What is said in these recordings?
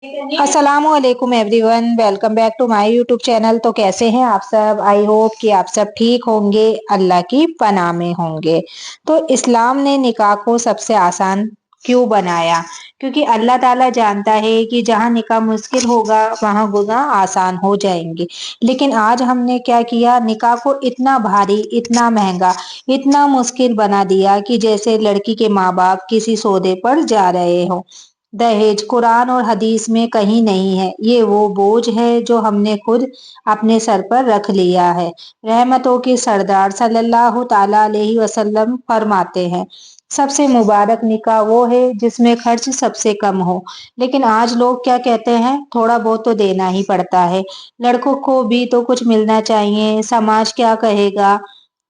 अस्सलाम वालेकुम everyone, welcome back to my YouTube channel. तो कैसे हैं आप सब? आई होप कि आप सब ठीक होंगे, अल्लाह की पनाह में होंगे। तो इस्लाम ने निकाह को सबसे आसान क्यों बनाया? क्योंकि अल्लाह ताला जानता है कि जहाँ निकाह मुश्किल होगा वहाँ गुनाह आसान हो जाएंगे। लेकिन आज हमने क्या किया, निकाह को इतना भारी, इतना महंगा, इतना मुश्किल बना दिया कि जैसे लड़की के माँ बाप किसी सौदे पर जा रहे हो। दहेज कुरान और हदीस में कहीं नहीं है, ये वो बोझ है जो हमने खुद अपने सर पर रख लिया है। रहमतों के सरदार सल्लल्लाहु ताला अलैहि वसल्लम फरमाते हैं, सबसे मुबारक निकाह वो है जिसमें खर्च सबसे कम हो। लेकिन आज लोग क्या कहते हैं, थोड़ा बहुत तो देना ही पड़ता है, लड़कों को भी तो कुछ मिलना चाहिए, समाज क्या कहेगा।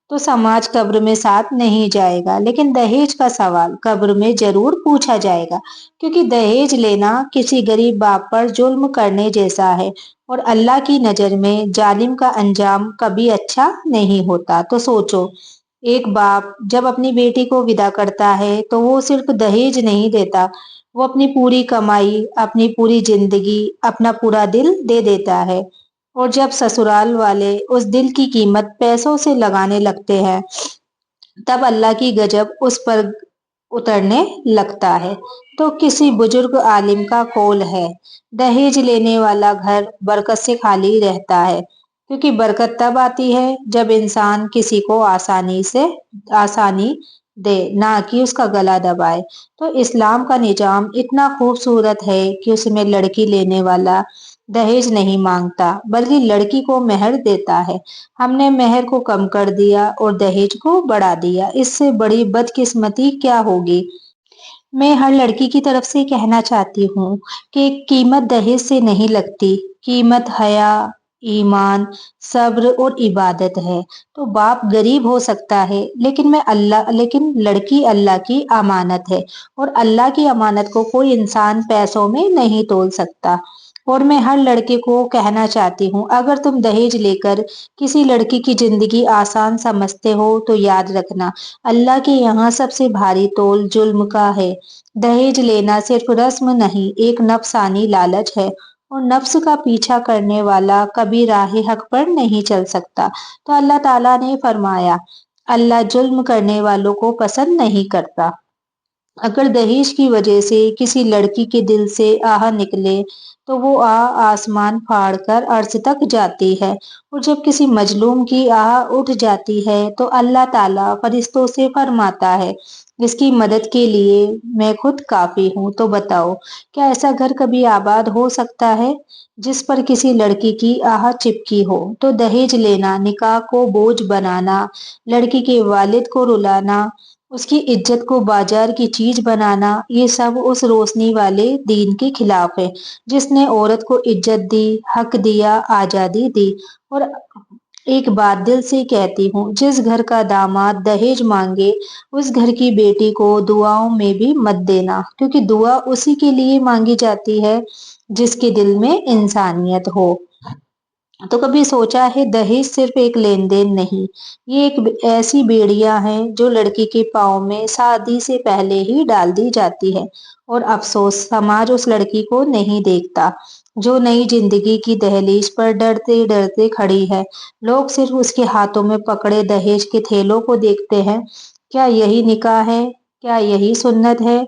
तो समाज कब्र में साथ नहीं जाएगा, लेकिन दहेज का सवाल कब्र में जरूर पूछा जाएगा। क्योंकि दहेज लेना किसी गरीब बाप पर जुल्म करने जैसा है, और अल्लाह की नजर में जालिम का अंजाम कभी अच्छा नहीं होता। तो सोचो, एक बाप जब अपनी बेटी को विदा करता है तो वो सिर्फ दहेज नहीं देता, वो अपनी पूरी कमाई, अपनी पूरी जिंदगी, अपना पूरा दिल दे देता है। और जब ससुराल वाले उस दिल की कीमत पैसों से लगाने लगते हैं, तब अल्लाह की गजब उस पर उतरने लगता है। तो किसी बुजुर्ग आलिम का कौल है, दहेज लेने वाला घर बरकत से खाली रहता है। क्योंकि बरकत तब आती है जब इंसान किसी को आसानी दे, ना कि उसका गला दबाए। तो इस्लाम का निजाम इतना खूबसूरत है कि उसमें लड़की लेने वाला दहेज नहीं मांगता, बल्कि लड़की को मेहर देता है। हमने मेहर को कम कर दिया और दहेज को बढ़ा दिया, इससे बड़ी बदकिस्मती क्या होगी। मैं हर लड़की की तरफ से कहना चाहती हूँ कि कीमत दहेज से नहीं लगती, कीमत हया, ईमान, सब्र और इबादत है। तो बाप गरीब हो सकता है, लेकिन लड़की अल्लाह की अमानत है, और अल्लाह की अमानत को कोई इंसान पैसों में नहीं तोल सकता। और मैं हर लड़के को कहना चाहती हूँ, अगर तुम दहेज लेकर किसी लड़की की जिंदगी आसान समझते हो तो याद रखना, अल्लाह के यहाँ सबसे भारी तोल जुल्म का है। दहेज लेना सिर्फ रस्म नहीं, एक नफसानी लालच है, और नफ्स का पीछा करने वाला कभी राह हक पर नहीं चल सकता। तो अल्लाह ताला ने फरमाया, अल्लाह जुल्म करने वालों को पसंद नहीं करता। अगर दहेज की वजह से किसी लड़की के दिल से आह निकले, तो वो आह आसमान फाड़ कर अर्श तक जाती है। और जब किसी मजलूम की आह उठ जाती है तो अल्लाह ताला फरिश्तों से फरमाता है, इसकी मदद के लिए मैं खुद काफी हूँ। तो बताओ, क्या ऐसा घर कभी आबाद हो सकता है जिस पर किसी लड़की की आह चिपकी हो? तो दहेज लेना, निकाह को बोझ बनाना, लड़की के वालिद को रुलाना, उसकी इज्जत को बाजार की चीज बनाना, ये सब उस रोशनी वाले दीन के खिलाफ है जिसने औरत को इज्जत दी, हक दिया, आजादी दी। और एक बात दिल से कहती हूँ, जिस घर का दामाद दहेज मांगे, उस घर की बेटी को दुआओं में भी मत देना। क्योंकि दुआ उसी के लिए मांगी जाती है जिसके दिल में इंसानियत हो। तो कभी सोचा है, दहेज सिर्फ एक लेन देन नहीं, ये एक ऐसी बेड़ियां हैं जो लड़की के पाँव में शादी से पहले ही डाल दी जाती है। और अफसोस, समाज उस लड़की को नहीं देखता जो नई जिंदगी की दहलीज पर डरते डरते खड़ी है। लोग सिर्फ उसके हाथों में पकड़े दहेज के थैलों को देखते हैं। क्या यही निकाह है? क्या यही सुन्नत है?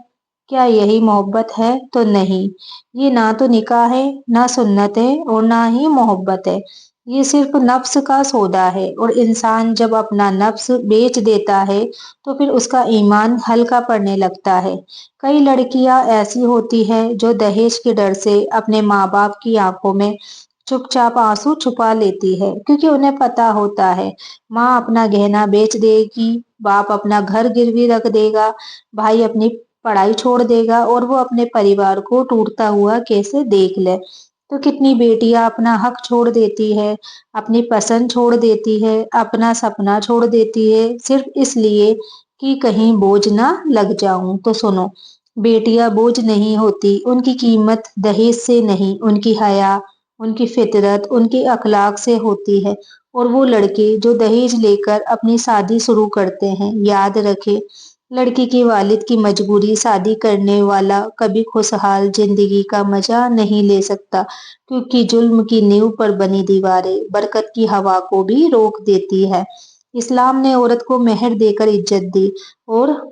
क्या यही मोहब्बत है? तो नहीं, ये ना तो निकाह है, ना सुन्नत है, और ना ही मोहब्बत है। ये सिर्फ नफ्स का सौदा है, और इंसान जब अपना नफ्स बेच देता है तो फिर उसका ईमान हल्का पड़ने लगता है। कई लड़कियां ऐसी होती हैं जो दहेज के डर से अपने माँ बाप की आंखों में चुपचाप आंसू छुपा लेती है, क्योंकि उन्हें पता होता है माँ अपना गहना बेच देगी, बाप अपना घर गिरवी रख देगा, भाई अपनी पढ़ाई छोड़ देगा, और वो अपने परिवार को टूटता हुआ कैसे देख ले। तो कितनी बेटियां अपना हक छोड़ देती है, अपनी पसंद छोड़ देती है, अपना सपना छोड़ देती है, सिर्फ इसलिए कि कहीं बोझ ना लग जाऊं। तो सुनो, बेटियां बोझ नहीं होती, उनकी कीमत दहेज से नहीं, उनकी हया, उनकी फितरत, उनके अखलाक से होती है। और वो लड़के जो दहेज लेकर अपनी शादी शुरू करते हैं, याद रखे, लड़की की वालिद की मजबूरी शादी करने वाला कभी खुशहाल जिंदगी का मजा नहीं ले सकता, क्योंकि जुल्म की नींव पर बनी दीवारें बरकत की हवा को भी रोक देती है। इस्लाम ने औरत को मेहर देकर इज्जत दी और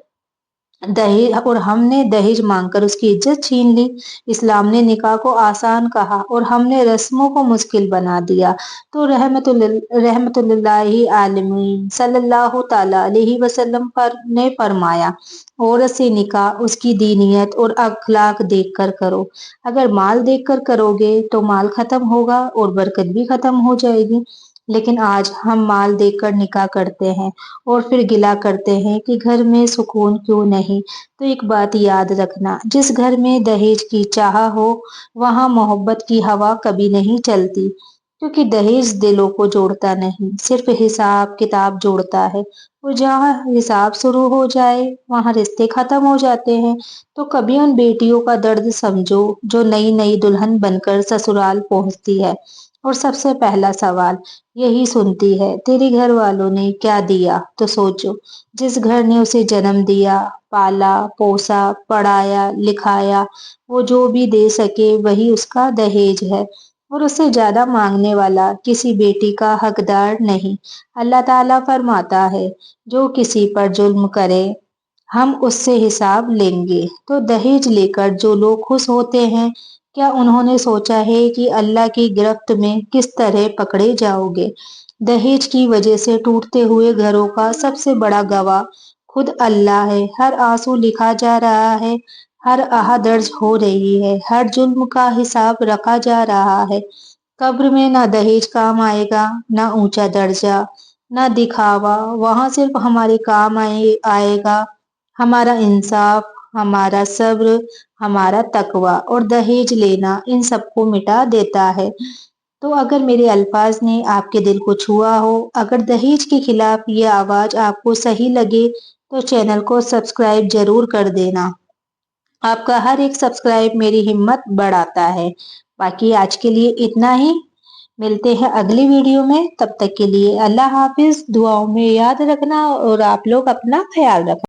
हमने दहेज मांगकर उसकी इज्जत छीन ली। इस्लाम ने निकाह को आसान कहा और हमने रस्मों को मुश्किल बना दिया। तो रहमतुल्लिल्लाहि आलमीन सल्लल्लाहु ताला अलैहि वसल्लम पर ने फरमाया, औरत से निकाह उसकी दीनियत और अखलाक देखकर करो। अगर माल देखकर करोगे तो माल खत्म होगा और बरकत भी खत्म हो जाएगी। लेकिन आज हम माल देखकर निकाह करते हैं और फिर गिला करते हैं कि घर में सुकून क्यों नहीं। तो एक बात याद रखना, जिस घर में दहेज की चाह हो वहां मोहब्बत की हवा कभी नहीं चलती, क्योंकि दहेज दिलों को जोड़ता नहीं, सिर्फ हिसाब किताब जोड़ता है। और जहाँ हिसाब शुरू हो जाए वहां रिश्ते खत्म हो जाते हैं। तो कभी उन बेटियों का दर्द समझो जो नई नई दुल्हन बनकर ससुराल पहुंचती है और सबसे पहला सवाल यही सुनती है, तेरे घर वालों ने क्या दिया? तो सोचो, जिस घर ने उसे जन्म दिया, पाला पोसा, पढ़ाया लिखाया, वो जो भी दे सके वही उसका दहेज है। और उससे ज्यादा मांगने वाला किसी बेटी का हकदार नहीं। अल्लाह ताला फरमाता है, जो किसी पर जुल्म करे हम उससे हिसाब लेंगे। तो दहेज लेकर जो लोग खुश होते हैं, क्या उन्होंने सोचा है कि अल्लाह की गिरफ्त में किस तरह पकड़े जाओगे? दहेज की वजह से टूटते हुए घरों का सबसे बड़ा गवाह खुद अल्लाह है। हर आंसू लिखा जा रहा है, हर आह दर्ज हो रही है, हर जुल्म का हिसाब रखा जा रहा है। कब्र में ना दहेज काम आएगा, ना ऊंचा दर्जा, ना दिखावा। वहां सिर्फ हमारे काम आएगा हमारा इंसाफ, हमारा सब्र, हमारा तकवा। और दहेज लेना इन सबको मिटा देता है। तो अगर मेरे अल्फाज ने आपके दिल को छुआ हो, अगर दहेज के खिलाफ ये आवाज आपको सही लगे, तो चैनल को सब्सक्राइब जरूर कर देना। आपका हर एक सब्सक्राइब मेरी हिम्मत बढ़ाता है। बाकी आज के लिए इतना ही। मिलते हैं अगली वीडियो में, तब तक के लिए अल्लाह हाफिज। दुआओं में याद रखना और आप लोग अपना ख्याल रखना।